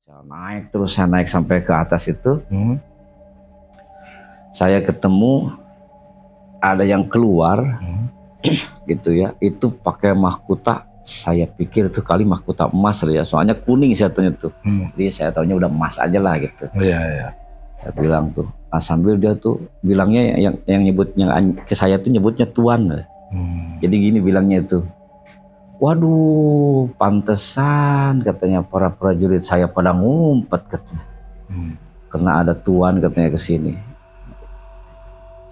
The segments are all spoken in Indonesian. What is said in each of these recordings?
Saya naik terus, saya naik sampai ke atas itu. Saya ketemu ada yang keluar gitu ya, itu pakai mahkota. Saya pikir itu kali mahkota emas ya, soalnya kuning saya tanya tuh. Jadi saya tahunya udah emas aja lah gitu. Iya. Saya bilang tuh, nah sambil dia tuh bilangnya yang nyebutnya ke saya tuh nyebutnya tuan. Jadi gini bilangnya itu, waduh, pantesan katanya para prajurit saya pada ngumpet katanya. Karena ada tuan katanya ke sini.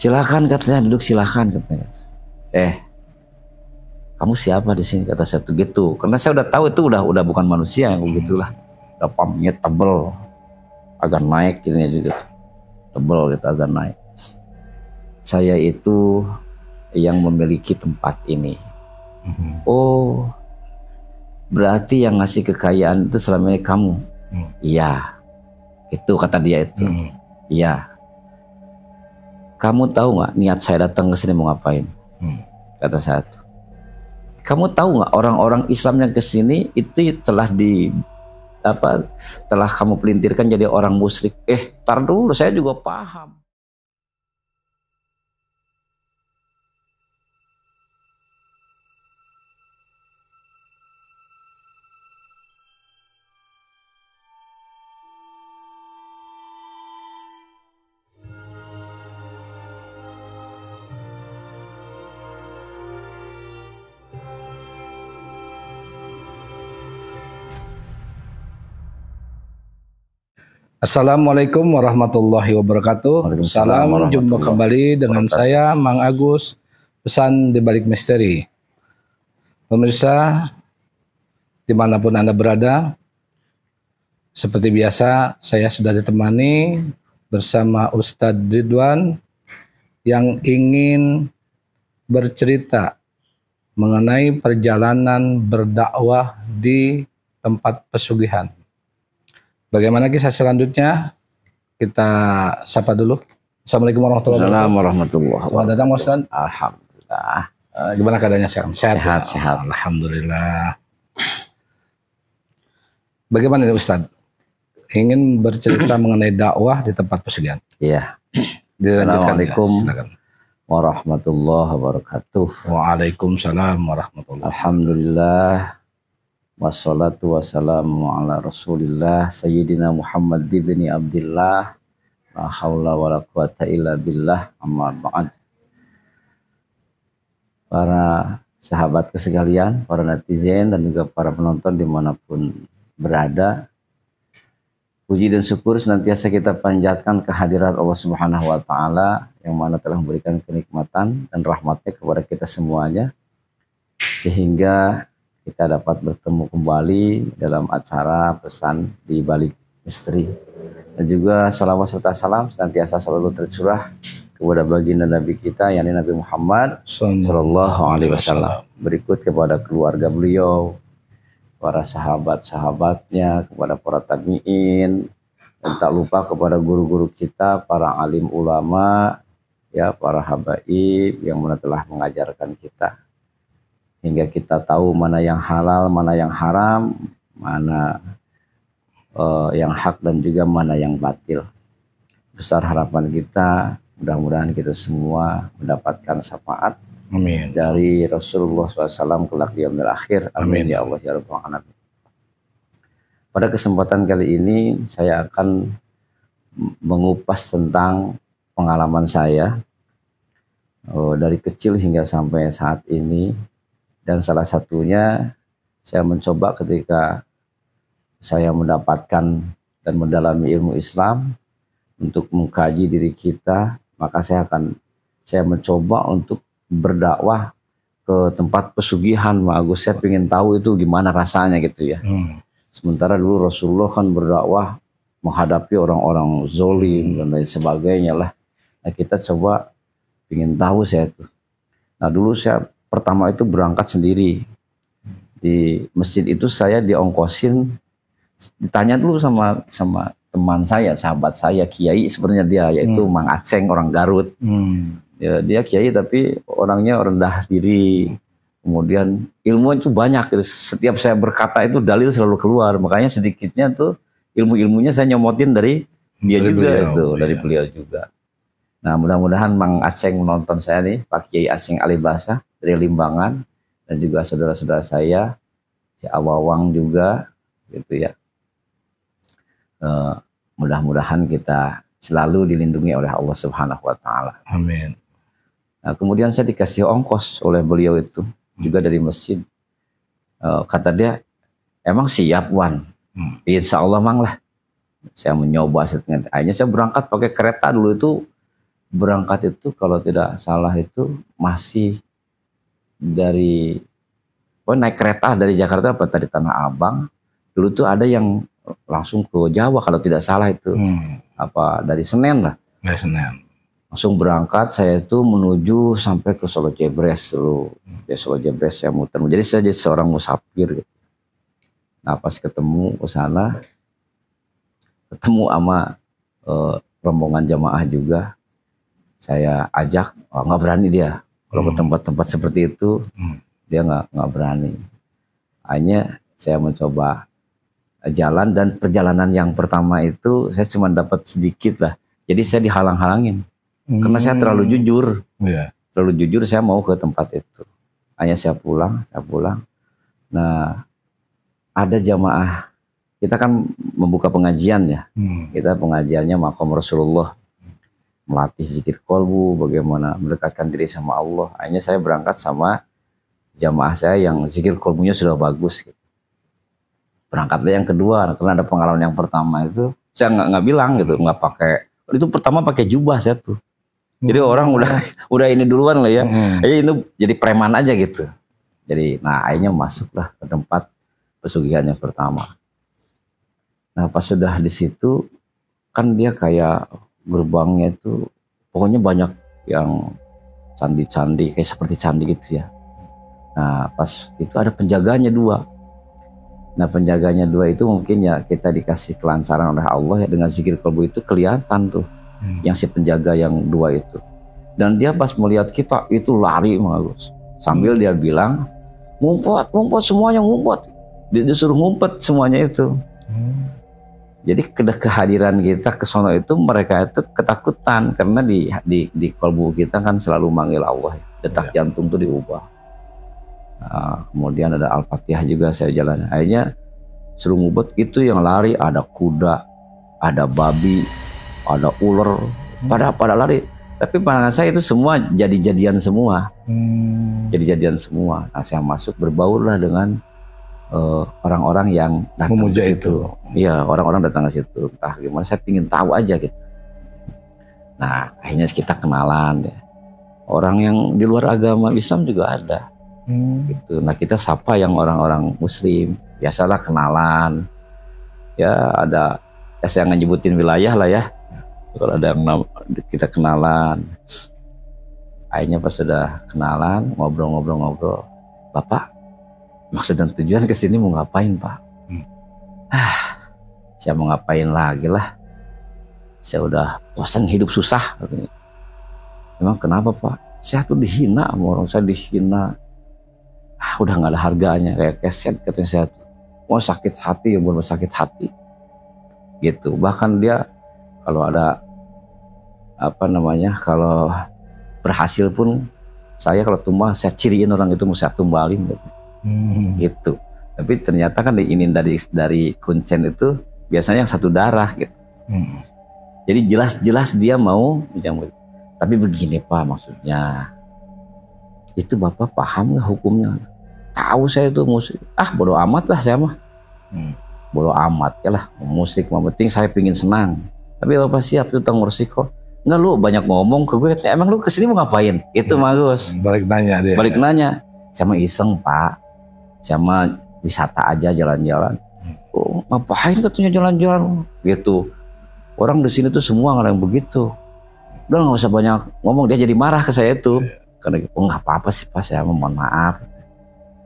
Silakan katanya, duduk silakan katanya. Kamu siapa di sini kata saya tuh gitu. Karena saya udah tahu itu udah bukan manusia yang begitulah. Udah pampangnya tebel, agak naik gitu juga. Tebel gitu agak naik. Saya itu yang memiliki tempat ini. Oh, berarti yang ngasih kekayaan itu selama ini kamu? Iya, gitu kata dia itu. Iya. Kamu tahu nggak niat saya datang ke sini mau ngapain? Kata saya tuh. Kamu tahu nggak orang-orang Islam yang ke sini itu telah telah kamu pelintirkan jadi orang musyrik? Tar dulu, saya juga paham. Assalamualaikum warahmatullahi wabarakatuh. Salam, jumpa kembali dengan saya Mang Agus, pesan di balik misteri. Pemirsa, dimanapun Anda berada, seperti biasa saya sudah ditemani bersama Ustadz Ridwan yang ingin bercerita mengenai perjalanan berdakwah di tempat pesugihan. Bagaimana kisah selanjutnya? Kita sapa dulu. Assalamualaikum warahmatullahi wabarakatuh. Selamat datang Ustaz. Alhamdulillah. Gimana keadaannya sekarang? Sehat. Alhamdulillah. Bagaimana nih Ustaz? Ingin bercerita mengenai dakwah di tempat pesugihan. Iya. Assalamualaikum warahmatullahi wabarakatuh. Waalaikumsalam warahmatullahi wabarakatuh. Alhamdulillah. Wassalatu wassalamu ala rasulillah Sayyidina Muhammad ibn Abdillah. La hawla wa la quwata illa billah, amma ba'd. Para sahabatku sekalian, para netizen dan juga para penonton dimanapun berada, puji dan syukur senantiasa kita panjatkan kehadirat Allah Subhanahu wa Ta'ala yang mana telah memberikan kenikmatan dan rahmatnya kepada kita semuanya, sehingga kita dapat bertemu kembali dalam acara pesan di balik misteri. Dan juga salawat serta salam senantiasa selalu tercurah kepada baginda Nabi kita, yakni Nabi Muhammad Sallallahu Alaihi Wasallam. Berikut kepada keluarga beliau, para sahabat-sahabatnya, kepada para tabi'in, dan tak lupa kepada guru-guru kita, para alim ulama, ya, para habaib yang mana telah mengajarkan kita, hingga kita tahu mana yang halal, mana yang haram, mana yang hak dan juga mana yang batil. Besar harapan kita, mudah-mudahan kita semua mendapatkan syafaat dari Rasulullah SAW kelak di yaumil akhir. Amin ya Allah ya Rabbal alamin. Pada kesempatan kali ini saya akan mengupas tentang pengalaman saya dari kecil hingga sampai saat ini. Dan salah satunya saya mencoba ketika saya mendapatkan dan mendalami ilmu Islam untuk mengkaji diri kita, maka saya mencoba untuk berdakwah ke tempat pesugihan. Pak Agus, saya ingin tahu itu gimana rasanya gitu ya. Sementara dulu Rasulullah kan berdakwah menghadapi orang-orang zolim dan lain sebagainya lah. Nah, kita coba ingin tahu saya itu. Nah, dulu saya pertama itu berangkat sendiri. Di masjid itu saya diongkosin, ditanya dulu sama teman saya, sahabat saya, kiai sebenarnya dia, yaitu Mang Aceng, orang Garut. Ya, dia kiai tapi orangnya rendah diri. Kemudian ilmu itu banyak. Setiap saya berkata itu dalil selalu keluar. Makanya sedikitnya tuh ilmu-ilmunya saya nyomotin dari dia Dari juga beliau, itu, dari iya. beliau juga. Nah, mudah-mudahan Mang Aceng menonton saya nih, Pak Kiai Aceng Alibasa dari Limbangan, dan juga saudara-saudara saya, si Awawang juga, gitu ya. Mudah-mudahan kita selalu dilindungi oleh Allah Subhanahu wa Ta'ala. Amin. Nah, kemudian saya dikasih ongkos oleh beliau itu juga dari masjid. Kata dia, emang siap Wan? Insya Allah Mang lah. Saya mencoba setengah. Akhirnya saya berangkat pakai kereta dulu itu. Berangkat itu kalau tidak salah itu masih dari naik kereta dari Jakarta apa dari Tanah Abang. Dulu tuh ada yang langsung ke Jawa kalau tidak salah itu. Apa dari Senen lah. Dari Senen. Langsung berangkat saya itu menuju sampai ke Solo Jebres dulu. Ya Solo Jebres saya muter. Jadi saya jadi seorang musafir gitu. Nah pas ketemu ke sana, ketemu sama rombongan jamaah juga. Saya ajak, nggak berani dia. Kalau ke tempat-tempat seperti itu, dia nggak berani. Hanya saya mencoba jalan, dan perjalanan yang pertama itu saya cuma dapat sedikit lah. Jadi saya dihalang-halangin. Karena saya terlalu jujur. Terlalu jujur saya mau ke tempat itu. Hanya saya pulang. Nah ada jamaah. Kita kan membuka pengajian ya. Kita pengajiannya Maqam Rasulullah. Melatih zikir kolbu, bagaimana mendekatkan diri sama Allah. Akhirnya saya berangkat sama jamaah saya yang zikir kolbunya sudah bagus. Gitu. Berangkatlah yang kedua, karena ada pengalaman yang pertama itu saya nggak bilang gitu, nggak pakai. Itu pertama pakai jubah saya tuh. Jadi orang udah ini duluan lah ya. Jadi itu jadi preman aja gitu. Jadi nah akhirnya masuklah ke tempat pesugihan yang pertama. Nah pas sudah di situ kan dia kayak gerbangnya itu pokoknya banyak yang candi-candi kayak seperti candi gitu ya. Nah pas itu ada penjaganya 2. Nah penjaganya 2 itu mungkin ya kita dikasih kelancaran oleh Allah ya, dengan zikir kolbu itu kelihatan tuh yang si penjaga yang 2 itu. Dan dia pas melihat kita itu lari Mas. Sambil dia bilang ngumpet semuanya ngumpet. Dia disuruh ngumpet semuanya itu. Jadi kehadiran kita ke sono itu mereka itu ketakutan karena di kolbu kita kan selalu manggil Allah, detak jantung tuh diubah. Nah, kemudian ada Al-Fatihah juga saya jalan. Akhirnya suruh ngubet itu yang lari ada kuda, ada babi, ada ular, pada lari. Tapi pandangan saya itu semua jadi-jadian semua. Jadi-jadian semua. Nah, saya masuk berbaurlah dengan orang-orang yang datang ke situ. Iya, orang-orang datang ke situ. Entah gimana, saya pingin tahu aja gitu. Nah, akhirnya kita kenalan ya. Orang yang di luar agama Islam juga ada. Gitu. Nah, kita sapa yang orang-orang Muslim. Biasalah kenalan. Ya, ada saya nyebutin wilayah lah ya. Kalau ada yang kita kenalan. Akhirnya pas sudah kenalan, ngobrol-ngobrol. Bapak, maksud dan tujuan ke sini mau ngapain Pak? Saya mau ngapain lagi lah. Saya udah bosan hidup susah. Katanya. Emang kenapa Pak? Saya tuh dihina sama orang, saya dihina. Udah nggak ada harganya kayak keset katanya saya tuh. Mau sakit hati yang benar sakit hati. Gitu. Bahkan dia kalau ada kalau berhasil pun saya kalau tumbal saya ciriin orang itu mau saya tumbalin gitu. Gitu. Tapi ternyata kan diinin dari kuncen itu biasanya yang satu darah gitu. Jadi jelas-jelas dia mau menjamur. Tapi begini Pak maksudnya. Itu Bapak paham nggak hukumnya? Tahu saya itu musik. Bodo amat lah saya mah. Bodo amat ya lah. Musik mah penting saya pingin senang. Tapi Bapak siap itu tanggung resiko. Enggak lu banyak ngomong ke gue. Emang lu kesini mau ngapain? Itu Mas. Balik nanya dia. Balik nanya. Sama iseng Pak. Sama wisata aja jalan-jalan. Oh, ngapain katanya jalan-jalan gitu. Orang di sini tuh semua nggak yang begitu. Udah nggak usah banyak ngomong, dia jadi marah ke saya itu. Karena nggak apa-apa sih Pak, saya mohon maaf.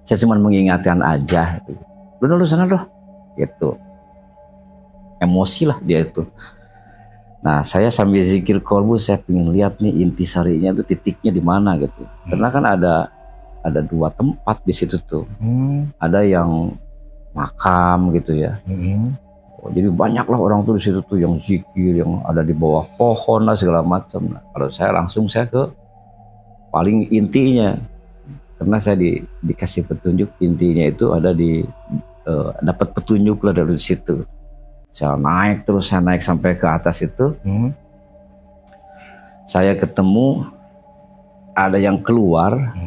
Saya cuma mengingatkan aja. Udah lu sana loh. Gitu. Emosi lah dia itu. Nah saya sambil zikir kolbu saya pengen lihat nih intisarinya tuh titiknya di mana gitu. Karena kan ada 2 tempat di situ tuh. Ada yang makam gitu ya. Oh, jadi banyaklah orang tuh di situ tuh yang zikir, yang ada di bawah pohon lah segala macam. Nah, kalau saya langsung saya ke paling intinya, karena saya dikasih petunjuk intinya itu ada di dapat petunjuk lah dari situ. Saya naik terus, saya naik sampai ke atas itu, saya ketemu ada yang keluar,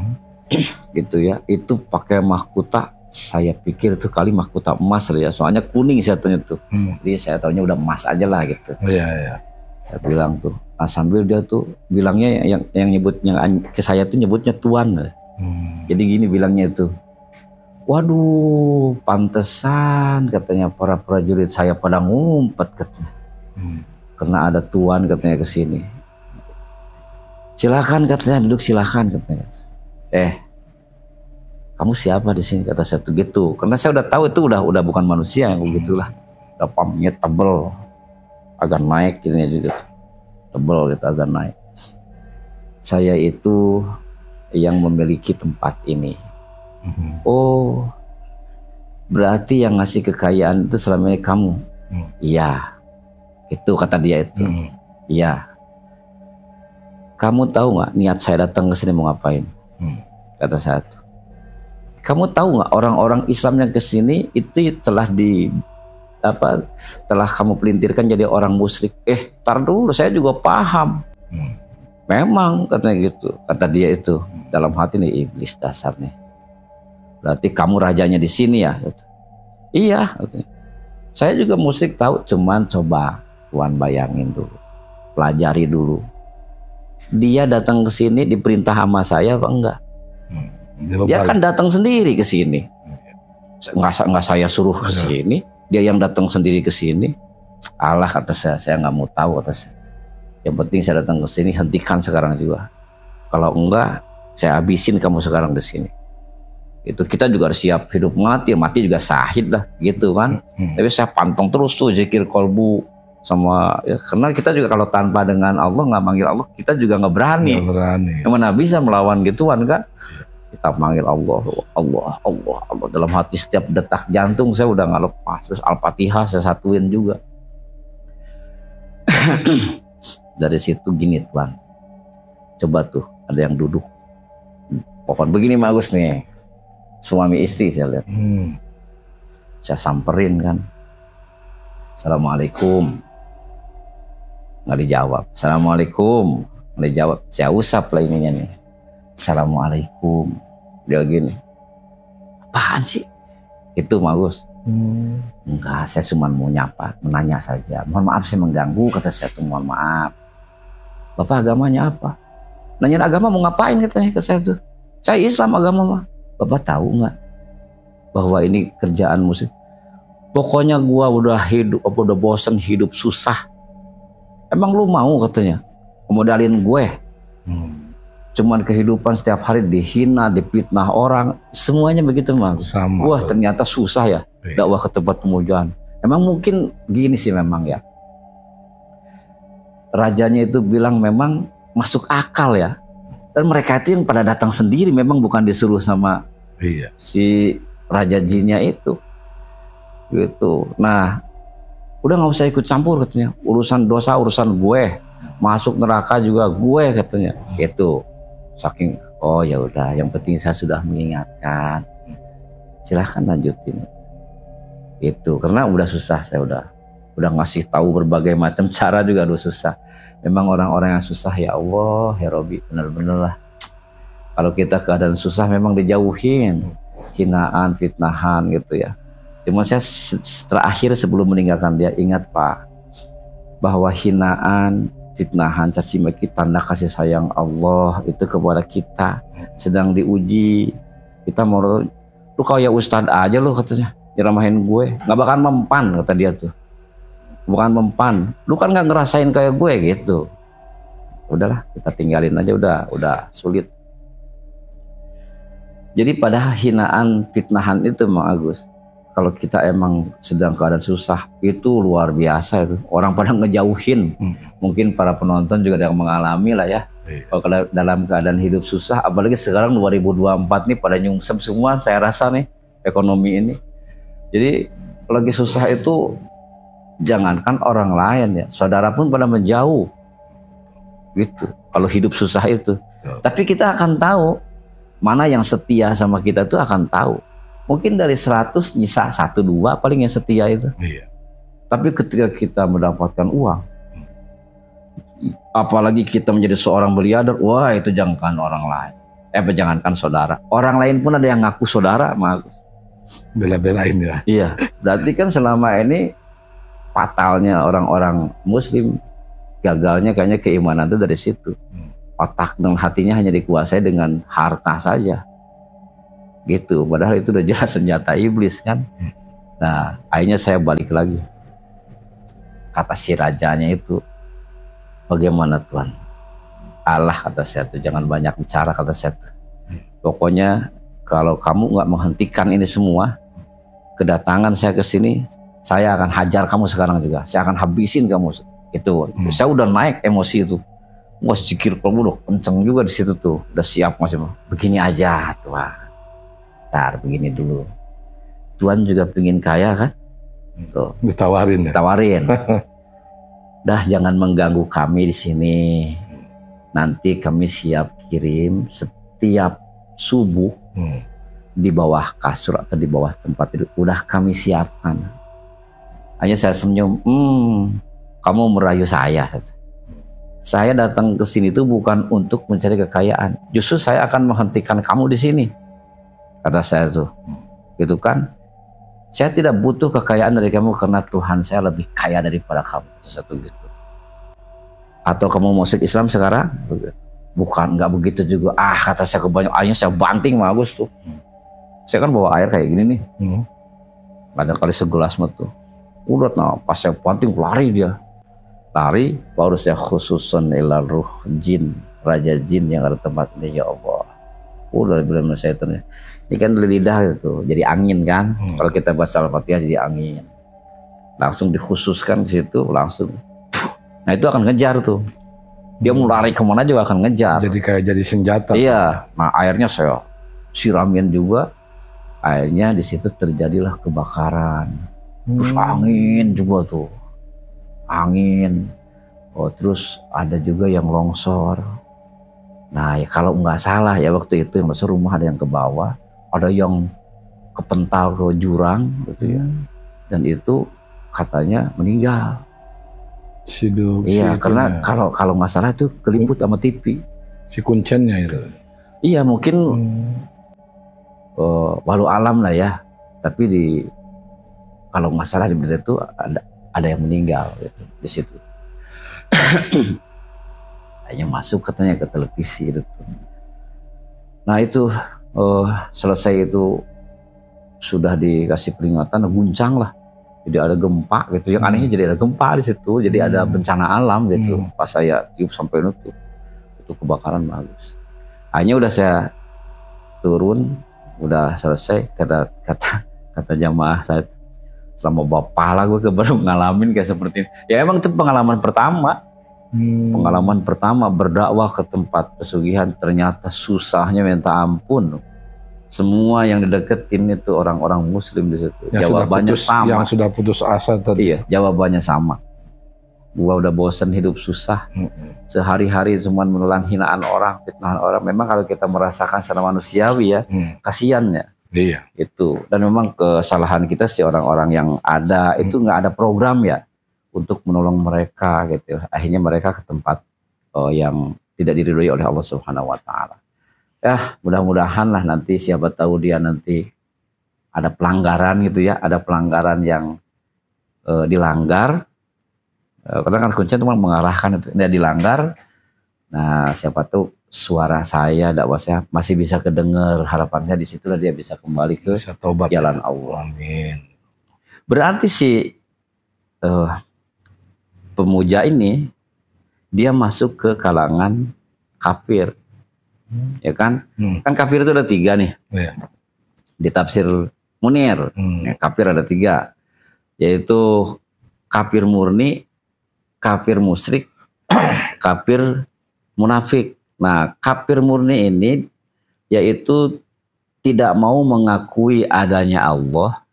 gitu ya, itu pakai mahkota. Saya pikir itu kali mahkota emas ya, soalnya kuning saya tanya tuh. Jadi saya tahunya udah emas aja lah gitu. Iya. Saya bilang tuh, nah, sambil dia tuh bilangnya yang nyebutnya ke saya tuh nyebutnya tuan. Jadi gini bilangnya itu, waduh, pantesan katanya para prajurit saya pada ngumpet katanya, karena ada tuan katanya ke sini. Silakan katanya, duduk silakan katanya. Kamu siapa di sini, kata saya tuh gitu, karena saya udah tahu itu udah bukan manusia yang begitulah, udah pampnya tebel, agak naik gini juga, tebel gitu agak naik. Saya itu yang memiliki tempat ini. Oh, berarti yang ngasih kekayaan itu selama ini kamu? Iya, itu kata dia itu. Iya. Kamu tahu nggak niat saya datang ke sini mau ngapain? Kata saya tuh. Kamu tahu nggak orang-orang Islam yang kesini itu telah telah kamu pelintirkan jadi orang musyrik. Tar dulu, saya juga paham. Memang katanya gitu, kata dia itu dalam hati nih, iblis dasar nih. Berarti kamu rajanya di sini ya? Gitu. Iya. Katanya. Saya juga musyrik tahu, cuman coba Tuan bayangin dulu, pelajari dulu. Dia datang ke sini diperintah sama saya apa enggak? Dia kan datang sendiri ke sini. Nggak saya suruh ke sini, dia yang datang sendiri ke sini. Allah, kata saya nggak mau tahu, kata saya. Yang penting saya datang ke sini, hentikan sekarang juga. Kalau enggak, saya habisin kamu sekarang di sini. Itu kita juga harus siap hidup mati juga syahid lah, gitu kan. Tapi saya pantong terus tuh zikir kolbu sama ya, karena kita juga kalau tanpa dengan Allah, nggak manggil Allah, kita juga nggak berani. Mana bisa melawan gituan kan? Kita manggil Allah, Allah, Allah, Allah dalam hati, setiap detak jantung saya udah nggak lepas. Terus Al-Fatihah saya satuin juga. Dari situ gini Tuan, coba tuh ada yang duduk pohon begini bagus nih, suami istri saya lihat. Saya samperin kan, Assalamualaikum, nggak dijawab. Assalamualaikum, nggak dijawab. Saya usap lah ininya nih, Assalamualaikum. Dia gini, apaan sih itu bagus? Enggak, saya cuma mau nyapa, menanya saja. Mohon maaf saya mengganggu, kata saya tuh. Mohon maaf, Bapak agamanya apa? Nanyain agama mau ngapain, katanya ke saya tuh. Saya Islam agama mah. Bapak tahu nggak bahwa ini kerjaan muslim? Pokoknya gua udah udah bosan hidup susah. Emang lu mau, katanya, modalin gue? Cuman kehidupan setiap hari dihina, dipitnah orang, semuanya begitu Mas. Wah, ternyata susah ya dakwah ke tempat pemujaan. Emang mungkin gini sih memang ya. Rajanya itu bilang memang masuk akal ya. Dan mereka itu yang pada datang sendiri, memang bukan disuruh sama si raja jinnya itu. Gitu. Nah, udah nggak usah ikut campur, katanya. Urusan dosa urusan gue. Masuk neraka juga gue, katanya. Gitu. Saking, oh ya udah, yang penting saya sudah mengingatkan. Silahkan lanjutin. Itu karena udah susah, saya udah ngasih tahu berbagai macam cara juga udah susah. Memang orang-orang yang susah, ya Allah, ya Robi, bener-bener lah. Kalau kita keadaan susah memang dijauhin, hinaan, fitnahan gitu ya. Cuma saya terakhir sebelum meninggalkan dia, ingat Pak, bahwa hinaan, fitnahan, caci maki, tanda kasih sayang Allah itu kepada kita sedang diuji. Kita mau, lu kayak ustad aja lu, katanya, nyeramahin gue, nggak bakal mempan, kata dia tuh. Bukan mempan, lu kan nggak ngerasain kayak gue gitu. Udahlah, kita tinggalin aja, udah sulit. Jadi pada hinaan, fitnahan itu Mang Agus, kalau kita emang sedang keadaan susah, itu luar biasa itu. Orang pada ngejauhin. Mungkin para penonton juga ada yang mengalami lah ya. Kalau dalam keadaan hidup susah, apalagi sekarang 2024 nih pada nyungsep semua, saya rasa nih ekonomi ini. Jadi lagi susah itu jangankan orang lain ya, saudara pun pada menjauh gitu kalau hidup susah itu. Tapi kita akan tahu mana yang setia sama kita tuh, akan tahu. Mungkin dari 100 nyisa 1-2 paling yang setia itu. Iya. Tapi ketika kita mendapatkan uang, apalagi kita menjadi seorang miliarder, wah itu jangankan orang lain. Jangankan saudara. Orang lain pun ada yang ngaku saudara sama aku. Bela-belain ya. Iya, berarti kan selama ini fatalnya orang-orang muslim, gagalnya kayaknya keimanan itu dari situ. Otak dan hatinya hanya dikuasai dengan harta saja. Gitu, padahal itu udah jelas senjata iblis kan. Nah, akhirnya saya balik lagi. Kata si rajanya itu, bagaimana Tuhan? Allah, kata saya tuh, jangan banyak bicara, kata saya tuh. Pokoknya kalau kamu nggak menghentikan ini semua, kedatangan saya ke sini, saya akan hajar kamu sekarang juga. Saya akan habisin kamu. Itu, saya udah naik emosi itu. Wah, zikir kamu udah kenceng juga di situ tuh, udah siap masih. Begini aja Tuhan, ntar begini dulu. Tuhan juga pengen kaya kan? Tuh. Ditawarin ya. Tawarin. Dah jangan mengganggu kami di sini. Nanti kami siap kirim setiap subuh di bawah kasur atau di bawah tempat tidur. Udah kami siapkan. Hanya saya senyum. Kamu merayu saya. Saya datang ke sini itu bukan untuk mencari kekayaan. Justru saya akan menghentikan kamu di sini. Kata saya tuh. Gitu kan. Saya tidak butuh kekayaan dari kamu karena Tuhan saya lebih kaya daripada kamu. Satu gitu. Atau kamu mau masuk Islam sekarang? Bukan, nggak begitu juga. Kata saya kebanyakan airnya saya banting sama Agus tuh. Saya kan bawa air kayak gini nih. Ada kali segelas mah tuh. Udah pas saya banting lari dia. Lari, baru saya khususun ilal ruh jin, raja jin yang ada tempatnya, ya Allah. Udah bilang saya tuh. Ini kan lidah gitu, jadi angin kan. Kalau kita baca Al-Fatihah jadi angin. Langsung dikhususkan ke situ, langsung. Nah itu akan ngejar tuh. Dia mau lari kemana juga akan ngejar. Jadi kayak jadi senjata. Iya. Nah airnya saya siramin juga. Akhirnya di situ terjadilah kebakaran. Terus angin juga tuh. Angin. Terus ada juga yang longsor. Nah ya kalau nggak salah ya waktu itu yang masuk rumah ada yang ke bawah. Ada yang kepental ke jurang gitu ya. Dan itu katanya meninggal. Iya, karena kalau nggak salah itu keliput sama TV. Si kuncennya itu. Iya, mungkin walau alam lah ya. Tapi kalau nggak salah di berita itu ada yang meninggal gitu di situ. Hanya masuk katanya ke televisi gitu. Nah itu selesai itu sudah dikasih peringatan, guncang lah. Jadi ada gempa gitu. Yang anehnya jadi ada gempa di situ. Jadi ada bencana alam gitu. Pas saya tiup sampai itu kebakaran bagus. Hanya udah saya turun, udah selesai. Kata jamaah saya, selama bapak lah gue baru ngalamin kayak seperti ini. Ya emang itu pengalaman pertama. Pengalaman pertama berdakwah ke tempat pesugihan, ternyata susahnya minta ampun. Semua yang dideketin itu orang-orang muslim di situ. Jawabannya sama. Yang sudah putus asa tadi. Iya, jawabannya sama. Gua udah bosan hidup susah. Sehari-hari cuma menelan hinaan orang, fitnahan orang. Memang kalau kita merasakan secara manusiawi ya, kasihannya. Iya. Itu. Dan memang kesalahan kita sih orang-orang yang ada itu nggak ada program ya untuk menolong mereka gitu. Akhirnya mereka ke tempat yang tidak diridhoi oleh Allah Subhanahu wa taala. Ya mudah-mudahan lah nanti siapa tahu dia nanti ada pelanggaran gitu ya, ada pelanggaran yang dilanggar. Karena kan kuncinya cuma mengarahkan itu, dia dilanggar. Nah siapa tahu suara saya, dakwah saya masih bisa kedengar. Harapan saya di situlah dia bisa kembali ke jalan Allah. Amin. Berarti si pemuja ini dia masuk ke kalangan kafir. Ya kan? Kan kafir itu ada 3 nih. Yeah. Di tafsir Munir, kafir ada 3. Yaitu kafir murni, kafir musyrik, kafir munafik. Nah, kafir murni ini yaitu tidak mau mengakui adanya Allah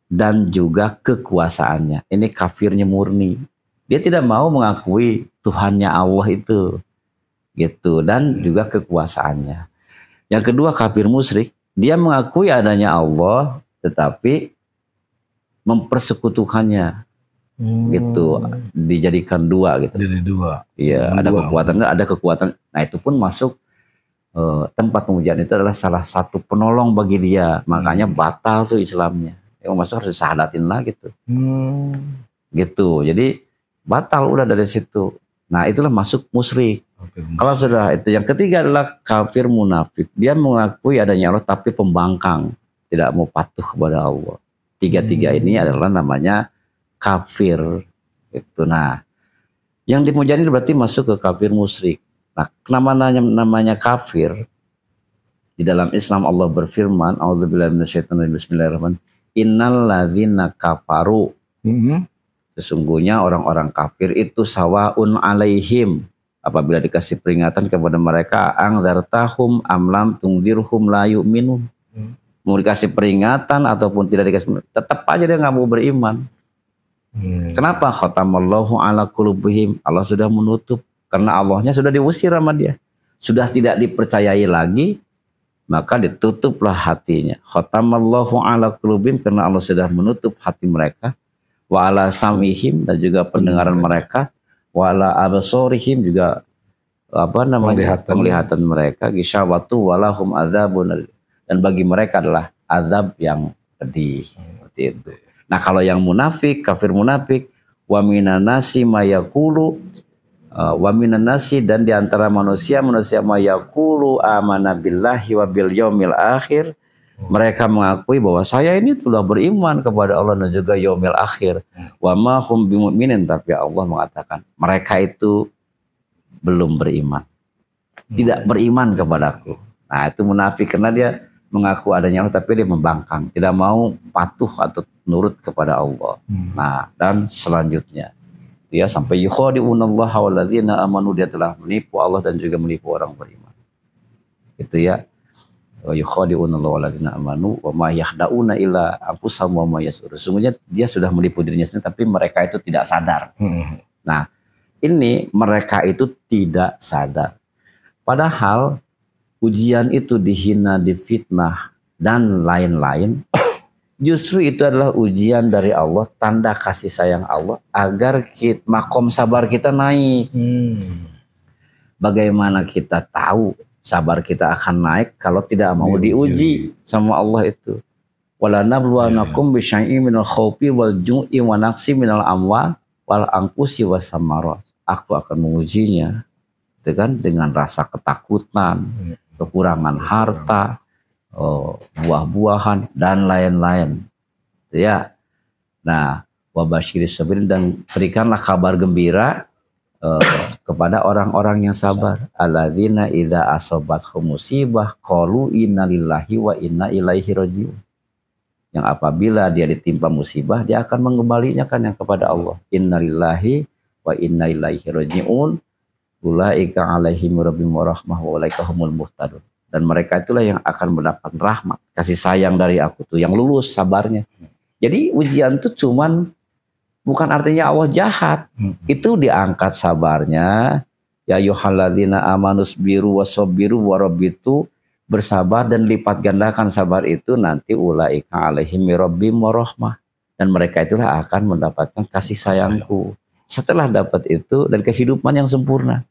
dan juga kekuasaannya. Ini kafirnya murni. Dia tidak mau mengakui Tuhannya Allah itu, gitu, dan juga kekuasaannya. Yang kedua kafir musyrik, dia mengakui adanya Allah, tetapi mempersekutukannya, gitu, dijadikan dua, gitu. Jadi dua. Iya, ada kekuatan. Nah itu pun masuk tempat pemujaan itu adalah salah satu penolong bagi dia. Makanya batal tuh Islamnya. Yang masuk harus disahadatin lah gitu. Gitu. Jadi batal udah dari situ. Nah itulah masuk musyrik. Kalau sudah itu, yang ketiga adalah kafir munafik. Dia mengakui adanya Allah tapi pembangkang, tidak mau patuh kepada Allah. Tiga-tiga ini adalah namanya kafir. Itu. Nah, yang dimujani berarti masuk ke kafir musyrik. Nah, namanya kafir di dalam Islam Allah berfirman, A'udzubillahi minasyaitonir rajim, bismillahirrahmanirrahim. Innal ladzina kafaru. Sesungguhnya orang-orang kafir itu sawaun alaihim. Apabila dikasih peringatan kepada mereka, angdzartahum amlam tungdirhum la yu'minun. Mau dikasih peringatan ataupun tidak dikasih, tetap aja dia nggak mau beriman. Kenapa? Khatamallahu ala qulubihim. Allah sudah menutup. Karena Allahnya sudah diusir sama dia. Sudah tidak dipercayai lagi, maka ditutuplah hatinya. Khatamallahu ala qulubihim, karena Allah sudah menutup hati mereka. Wa ala sam'ihim, dan juga pendengaran mereka. Wa ala absorihim, juga penglihatan mereka. Gisawatu walahum azabun, dan bagi mereka adalah azab yang pedih. Seperti itu. Nah kalau yang munafik, kafir munafik, wa minan nasi mayaqulu, wa minan nasi, dan diantara manusia mayaqulu amana billahi wa bil yaumil akhir. Mereka mengakui bahwa saya ini telah beriman kepada Allah dan juga yaumil akhir. Wa ma hum bimu'minin, tapi Allah mengatakan mereka itu belum beriman. Tidak beriman kepadaku. Nah itu munafik, karena dia mengaku adanya Allah tapi dia membangkang, tidak mau patuh atau nurut kepada Allah. Nah, dan selanjutnya dia sampai yukhadi'unallaha walladzina amanu, dia telah menipu Allah dan juga menipu orang beriman. Itu ya. Wa yukhadi'unallaha walladzina amanu wa ma yahda'una illa anfusahum wa ma yash'urun. Sesungguhnya dia sudah menipu dirinya sendiri tapi mereka itu tidak sadar. Nah, ini mereka itu tidak sadar. Padahal ujian itu dihina, difitnah, dan lain-lain. Justru itu adalah ujian dari Allah, tanda kasih sayang Allah, agar makom sabar kita naik. Bagaimana kita tahu sabar kita akan naik kalau tidak mau diuji sama Allah itu? Wala nabluwanakum bisyai'in minal khawfi wal ju'i wa naqsi minal amwal wal anfusi was samarat. Aku akan mengujinya, itu kan, dengan rasa ketakutan, kekurangan harta, buah-buahan, dan lain-lain. Ya. Nah, wabasyiris sabirin, dan berikanlah kabar gembira kepada orang-orang yang sabar. Alladzina idza asabathum musibah qalu inna lillahi wa inna ilaihi rajiun. Yang apabila dia ditimpa musibah, dia akan mengembalinya kan yang kepada Allah. Inna lillahi wa inna ilaihi rajiun. Ulaika alaihim rabbihim warahmah wa ulaika humul muhtadun. Dan mereka itulah yang akan mendapat rahmat, kasih sayang dari aku tuh, yang lulus sabarnya. Jadi ujian itu cuman bukan artinya Allah jahat. Itu diangkat sabarnya. Ya ayyuhalladzina amanus biru wasabiru warabitu, bersabar dan lipat gandakan sabar itu, nanti ulaika alaihim rabbihim warahmah. Dan mereka itulah akan mendapatkan kasih sayangku. Setelah dapat itu dan kehidupan yang sempurna.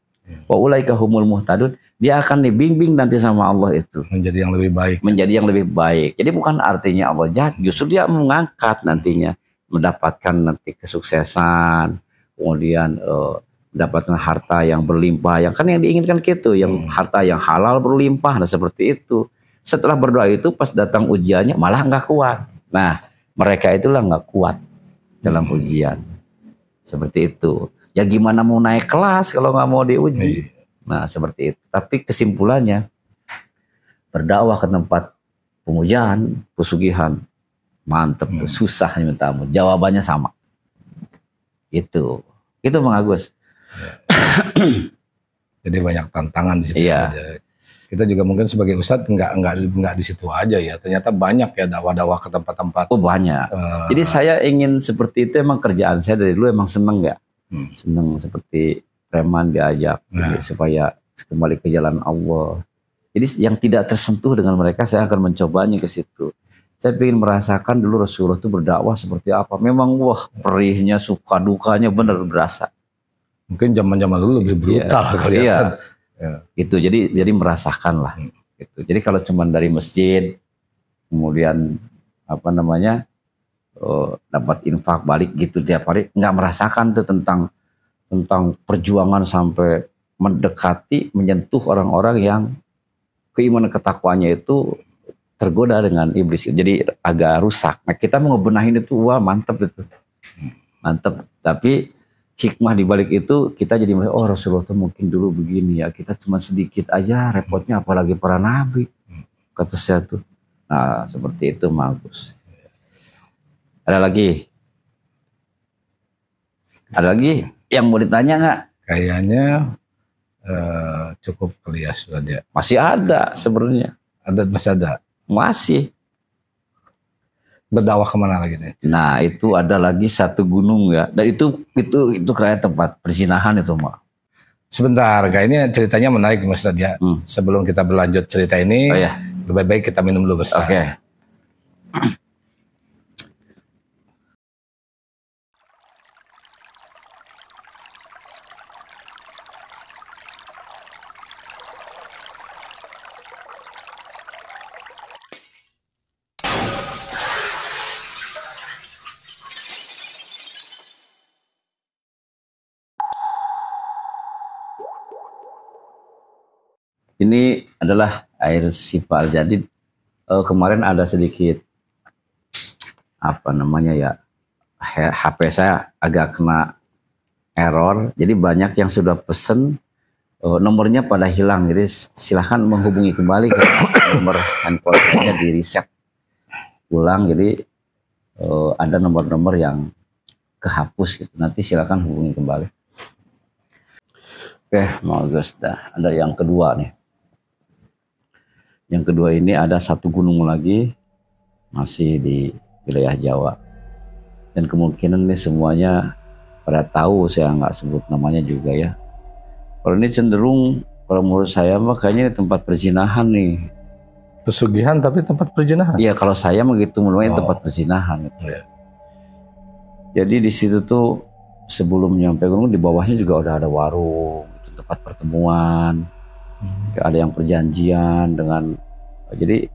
Wa ulaika humul muhtadun, dia akan dibimbing nanti sama Allah itu menjadi yang lebih baik. Menjadi yang lebih baik. Jadi bukan artinya Allah jahat, justru dia mengangkat nantinya, mendapatkan nanti kesuksesan, kemudian mendapatkan harta yang berlimpah, yang kan yang diinginkan gitu, yang harta yang halal berlimpah, nah seperti itu. Setelah berdoa itu pas datang ujiannya malah nggak kuat. Nah, mereka itulah nggak kuat dalam ujian. Seperti itu. Ya gimana mau naik kelas kalau nggak mau diuji. Nah seperti itu. Tapi kesimpulannya, berdakwah ke tempat pemujaan, pesugihan, mantep tuh, susah minta ampun. Jawabannya sama. Itu Bang Agus. Jadi banyak tantangan di situ. Iya. Aja. Kita juga mungkin sebagai ustadz nggak di situ aja ya. Ternyata banyak ya dakwah-dakwah ke tempat-tempat. Oh banyak. Jadi saya ingin seperti itu, emang kerjaan saya dari dulu emang seneng ya. Seneng seperti preman diajak jadi, supaya kembali ke jalan Allah. Jadi yang tidak tersentuh dengan mereka saya akan mencobanya ke situ. Saya ingin merasakan dulu Rasulullah itu berdakwah seperti apa. Memang wah perihnya, suka dukanya benar berasa. Mungkin zaman-zaman dulu lebih brutal kelihatan. Iya. Itu jadi merasakan lah. Gitu. Jadi kalau cuma dari masjid, kemudian apa namanya dapat infak balik gitu tiap hari, nggak merasakan tuh tentang perjuangan sampai mendekati, menyentuh orang-orang yang keimanan ketakwaannya itu tergoda dengan iblis. Jadi agak rusak. Nah kita mau ngebenahin itu, wah mantep itu. Mantep. Tapi hikmah di balik itu kita jadi oh Rasulullah tuh mungkin dulu begini ya, kita cuma sedikit aja repotnya apalagi para nabi, kata saya tuh. Nah seperti itu Gus. Ada lagi yang mau ditanya nggak? Kayaknya cukup kali ya sudah dia. Masih ada sebenarnya. Masih ada. Masih. Berdakwah kemana lagi nih? Nah itu ada lagi satu gunung ya, dan itu kayak tempat perzinahan itu Mak. Sebentar, kayaknya ceritanya menarik Mas Nadia. Sebelum kita berlanjut cerita ini, lebih baik kita minum dulu bersama. Oke. Ini adalah air Sifal. Jadi kemarin ada sedikit apa namanya ya, HP saya agak kena error. Jadi banyak yang sudah pesen nomornya pada hilang. Jadi silahkan menghubungi kembali ke nomor handphonenya di reset ulang. Jadi ada nomor-nomor yang kehapus gitu. Nanti silahkan hubungi kembali. Oke, Gus, ada yang kedua nih. Yang kedua ini ada satu gunung lagi, masih di wilayah Jawa. Dan kemungkinan ini semuanya pada tahu, saya nggak sebut namanya juga ya. Kalau ini cenderung, kalau menurut saya mah kayaknya ini tempat perzinahan nih. Pesugihan tapi tempat perzinahan? Iya, kalau saya begitu menurutnya tempat perzinahan. Iya. Jadi di situ tuh sebelum nyampe gunung di bawahnya juga udah ada warung, itu tempat pertemuan. Ada yang perjanjian jadi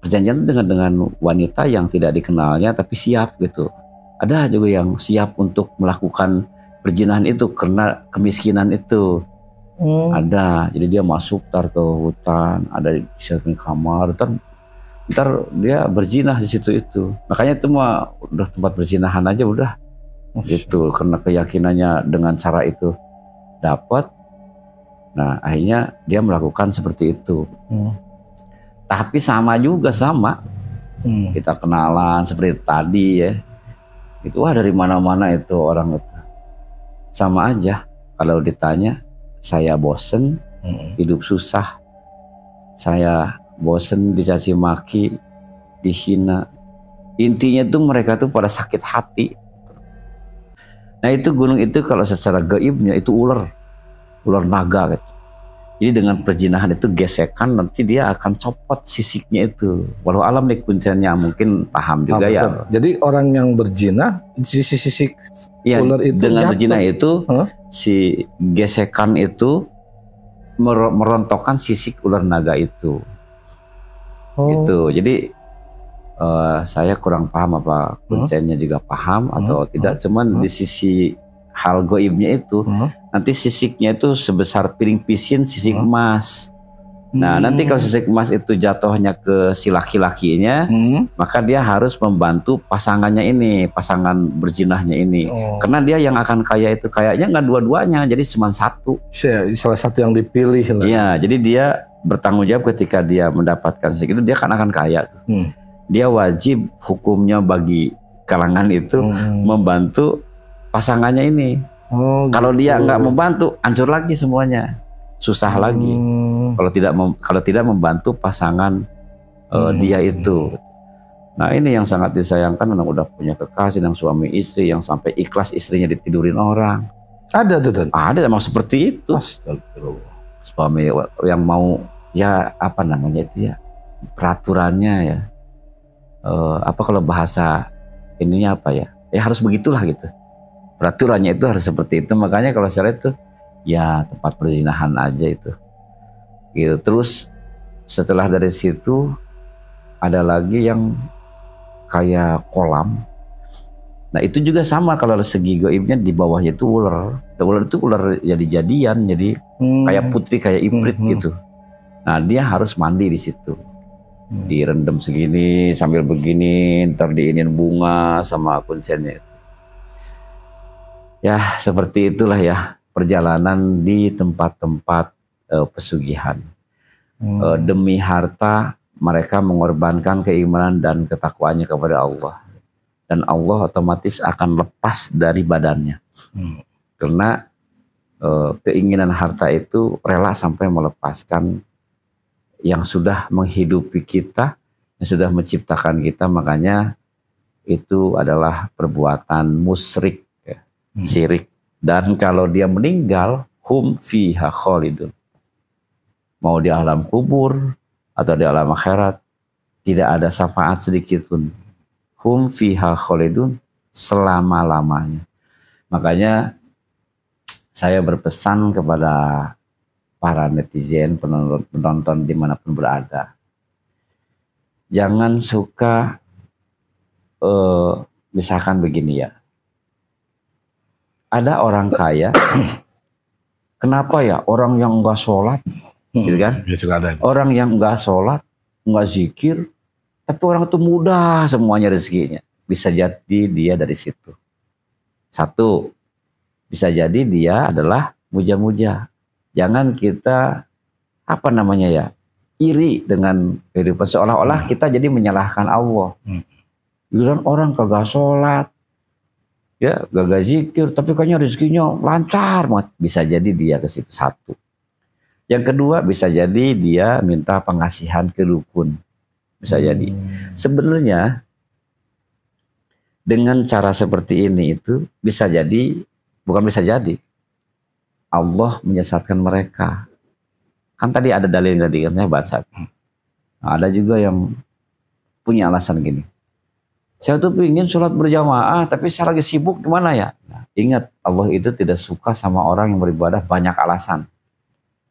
perjanjian dengan wanita yang tidak dikenalnya tapi siap gitu. Ada juga yang siap untuk melakukan perzinahan itu karena kemiskinan itu. Ada, jadi dia masuk ke hutan, ada di satu kamar, ntar dia berzinah di situ itu. Makanya itu mah udah tempat perzinahan aja udah. Gitu, karena keyakinannya dengan cara itu dapat. Nah akhirnya dia melakukan seperti itu. Tapi sama. Kita kenalan seperti tadi ya. Itu dari mana-mana itu orang itu. Sama aja. Kalau ditanya, saya bosen, hidup susah. Saya bosen dicaci maki, dihina. Intinya tuh mereka tuh pada sakit hati. Nah itu gunung itu kalau secara gaibnya itu ular naga gitu. Jadi dengan perzinahan itu gesekan nanti dia akan copot sisiknya itu. Walau alam nih kuncinya mungkin paham juga ya. Jadi orang yang berzina sisik ya, ular itu dengan berzina itu si gesekan itu merontokkan sisik ular naga itu. Itu. Jadi saya kurang paham apa kuncinya juga paham atau tidak. Cuman di sisi hal goibnya itu nanti sisiknya itu sebesar piring pisin sisik emas. Nah nanti kalau sisik emas itu jatuhnya ke si laki-lakinya, maka dia harus membantu pasangannya ini, pasangan berzinahnya ini. Karena dia yang akan kaya itu kayaknya nggak dua-duanya, jadi cuma satu. Salah satu yang dipilih. Iya, jadi dia bertanggung jawab ketika dia mendapatkan sisik itu, dia kan akan kaya tuh. Dia wajib hukumnya kalangan itu membantu pasangannya ini. Kalau dia nggak membantu, hancur lagi semuanya, susah lagi. kalau tidak membantu pasangan dia itu. Nah ini yang sangat disayangkan, orang udah punya kekasih dan suami istri yang sampai ikhlas istrinya ditidurin orang. Ada tuh Don? Ada, emang seperti itu. Astagfirullah. Suami yang mau ya apa namanya itu ya, peraturannya ya, apa kalau bahasa ininya apa ya, harus begitulah gitu. Peraturannya itu harus seperti itu. Makanya kalau saya lihat tuh ya tempat perzinahan aja itu gitu. Terus setelah dari situ ada lagi yang kayak kolam. Nah itu juga sama, kalau segi gaibnya di bawahnya itu ular. Ular itu ular jadi-jadian, jadi kayak putri, kayak ibrit gitu. Nah dia harus mandi di situ, direndam segini sambil begini, ntar diinin bunga sama kunsennya itu. Ya seperti itulah ya perjalanan di tempat-tempat pesugihan. Demi harta mereka mengorbankan keimanan dan ketakwaannya kepada Allah. Dan Allah otomatis akan lepas dari badannya. Karena keinginan harta itu rela sampai melepaskan yang sudah menghidupi kita, yang sudah menciptakan kita. Makanya itu adalah perbuatan musyrik, ya, syirik. Dan kalau dia meninggal, hum fiha khalidun. Mau di alam kubur atau di alam akhirat, tidak ada syafaat sedikit pun. Hum fiha khalidun, selama-lamanya. Makanya saya berpesan kepada para netizen, penonton dimanapun berada, jangan suka misalkan begini ya, ada orang kaya, kenapa ya orang yang enggak sholat, gitu kan? Orang yang enggak sholat, enggak zikir, tapi orang itu mudah semuanya rezekinya. Bisa jadi dia dari situ. Satu, bisa jadi dia adalah muja-muja. Jangan kita iri dengan kehidupan, seolah-olah kita jadi menyalahkan Allah. Bilang orang kagak sholat, ya gak zikir, tapi kayaknya rezekinya lancar banget. Bisa jadi dia ke situ. Satu. Yang kedua, bisa jadi dia minta pengasihan ke dukun. Bisa jadi. Sebenarnya dengan cara seperti ini itu bisa jadi, bukan bisa jadi, Allah menyesatkan mereka. Kan tadi ada dalil tadi katanya baca. Nah, ada juga yang punya alasan gini. Saya tuh ingin sholat berjamaah, tapi saya lagi sibuk, gimana ya? Nah, ingat, Allah itu tidak suka sama orang yang beribadah banyak alasan.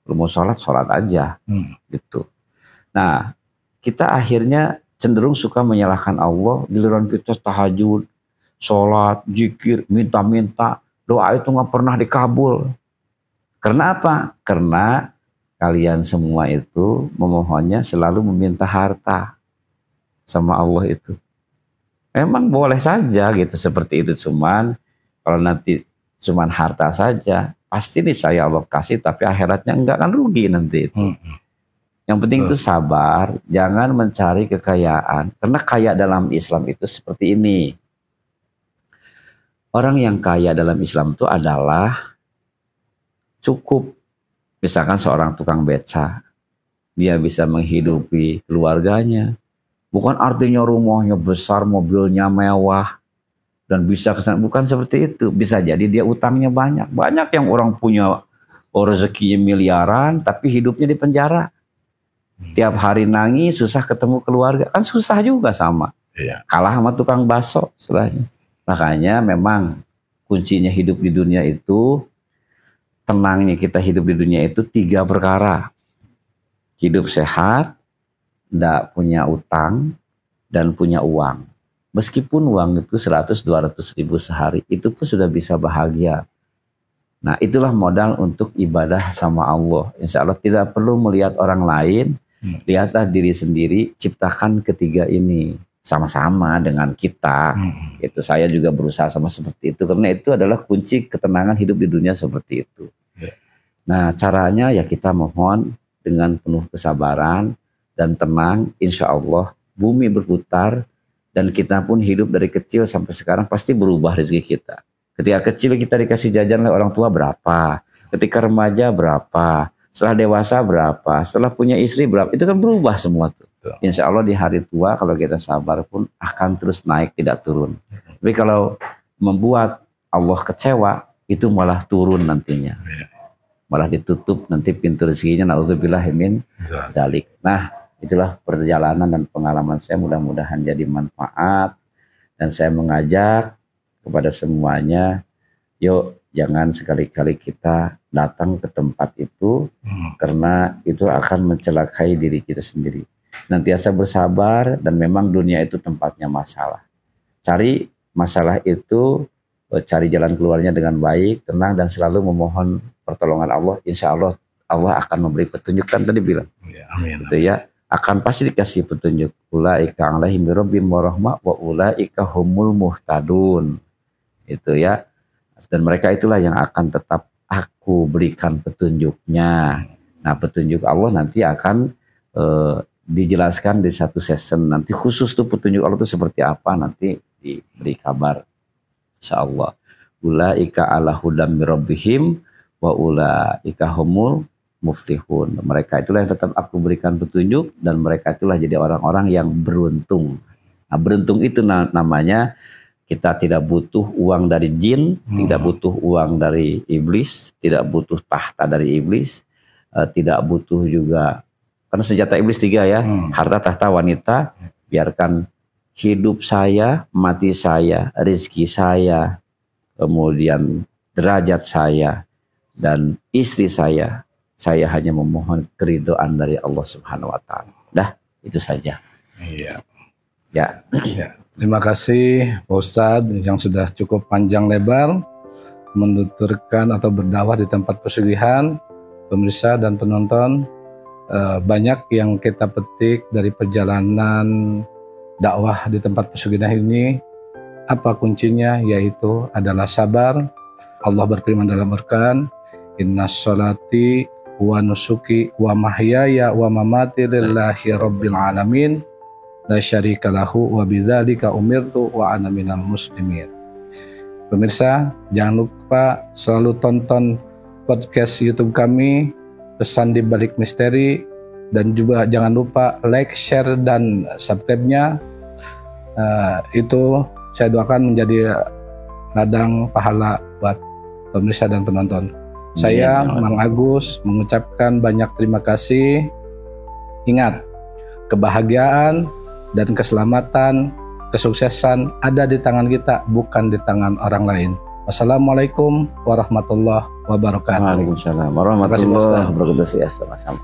Lu mau sholat, sholat aja. Gitu. Nah, kita akhirnya cenderung suka menyalahkan Allah. Giliran kita tahajud, sholat, zikir, minta-minta, doa itu gak pernah dikabul. Karena apa? Karena kalian semua itu memohonnya selalu meminta harta sama Allah itu. Emang boleh saja gitu seperti itu, cuman kalau nanti cuman harta saja, pasti nih saya Allah kasih, tapi akhiratnya enggak, kan rugi nanti itu. Yang penting itu sabar, jangan mencari kekayaan. Karena kaya dalam Islam itu seperti ini. Orang yang kaya dalam Islam itu adalah cukup. Misalkan seorang tukang beca, dia bisa menghidupi keluarganya. Bukan artinya rumahnya besar, mobilnya mewah, dan bisa kesana. Bukan seperti itu. Bisa jadi dia utangnya banyak. Banyak yang orang punya rezekinya miliaran, tapi hidupnya di penjara. Tiap hari nangis, susah ketemu keluarga. Kan susah juga sama. Iya. Kalah sama tukang bakso istilahnya. Makanya memang kuncinya hidup di dunia itu, tenangnya kita hidup di dunia itu 3 perkara. Hidup sehat, tidak punya utang, dan punya uang. Meskipun uang itu 100-200 ribu sehari, itu pun sudah bisa bahagia. Nah itulah modal untuk ibadah sama Allah. Insya Allah tidak perlu melihat orang lain, lihatlah diri sendiri, ciptakan ketiga ini sama-sama dengan kita. Itu saya juga berusaha sama seperti itu, karena itu adalah kunci ketenangan hidup di dunia seperti itu. Nah caranya ya kita mohon dengan penuh kesabaran dan tenang, insya Allah bumi berputar dan kita pun hidup dari kecil sampai sekarang pasti berubah rezeki kita. Ketika kecil kita dikasih jajan oleh orang tua berapa, ketika remaja berapa, Setelah dewasa berapa, setelah punya istri berapa, itu kan berubah semua tuh. Insya Allah di hari tua kalau kita sabar pun akan terus naik, tidak turun. Tapi kalau membuat Allah kecewa, itu malah turun nantinya. Malah ditutup nanti pintu rezekinya, na'udzubillah min dzalik. Nah, itulah perjalanan dan pengalaman saya, mudah-mudahan jadi manfaat. Dan saya mengajak kepada semuanya, yuk jangan sekali-kali kita datang ke tempat itu, karena itu akan mencelakai diri kita sendiri. Nantiasa bersabar, dan memang dunia itu tempatnya masalah. Cari masalah itu, cari jalan keluarnya dengan baik, tenang, dan selalu memohon pertolongan Allah. Insya Allah Allah akan memberi petunjuk, kan tadi bilang. Ya, amin. Itu ya, akan pasti dikasih petunjuk. Ulaika alaihim rabbihim warahmah wa ulaika humul muhtadun. Itu ya. Dan mereka itulah yang akan tetap aku berikan petunjuknya. Nah, petunjuk Allah nanti akan dijelaskan di satu season. Nanti khusus tuh petunjuk Allah itu seperti apa, nanti diberi kabar. Insyaallah. Ulaika ala hudam mirabbihim wa ulaika humul muflihun. Mereka itulah yang tetap aku berikan petunjuk, dan mereka itulah jadi orang-orang yang beruntung. Nah, beruntung itu namanya kita tidak butuh uang dari jin, tidak butuh uang dari iblis, tidak butuh tahta dari iblis, tidak butuh juga, karena senjata iblis 3 ya, harta, tahta, wanita. Biarkan hidup saya, mati saya, rezeki saya, kemudian derajat saya, dan istri saya hanya memohon keridhaan dari Allah Subhanahu wa Ta'ala. Dah, itu saja. Iya. Ya. Terima kasih Pak Ustadz yang sudah cukup panjang lebar menuturkan atau berdakwah di tempat pesugihan. Pemirsa dan penonton, banyak yang kita petik dari perjalanan dakwah di tempat pesugihan ini. Apa kuncinya? Yaitu adalah sabar. Allah berfirman dalam Al-Quran, inna sholati wa nusuki wa mahyaya wa mamati lillahi rabbil alamin la syarika lahu wa bidzalika umirtu wa ana minal muslimin. Pemirsa, jangan lupa selalu tonton podcast YouTube kami, Pesan di Balik Misteri, dan juga jangan lupa like, share, dan subscribe-nya. Itu saya doakan menjadi ladang pahala buat pemirsa dan penonton. Saya Mang Agus mengucapkan banyak terima kasih. Ingat, kebahagiaan dan keselamatan, kesuksesan ada di tangan kita, bukan di tangan orang lain. Wassalamualaikum warahmatullahi wabarakatuh. Waalaikumsalam warahmatullahi wabarakatuh. Sama-sama.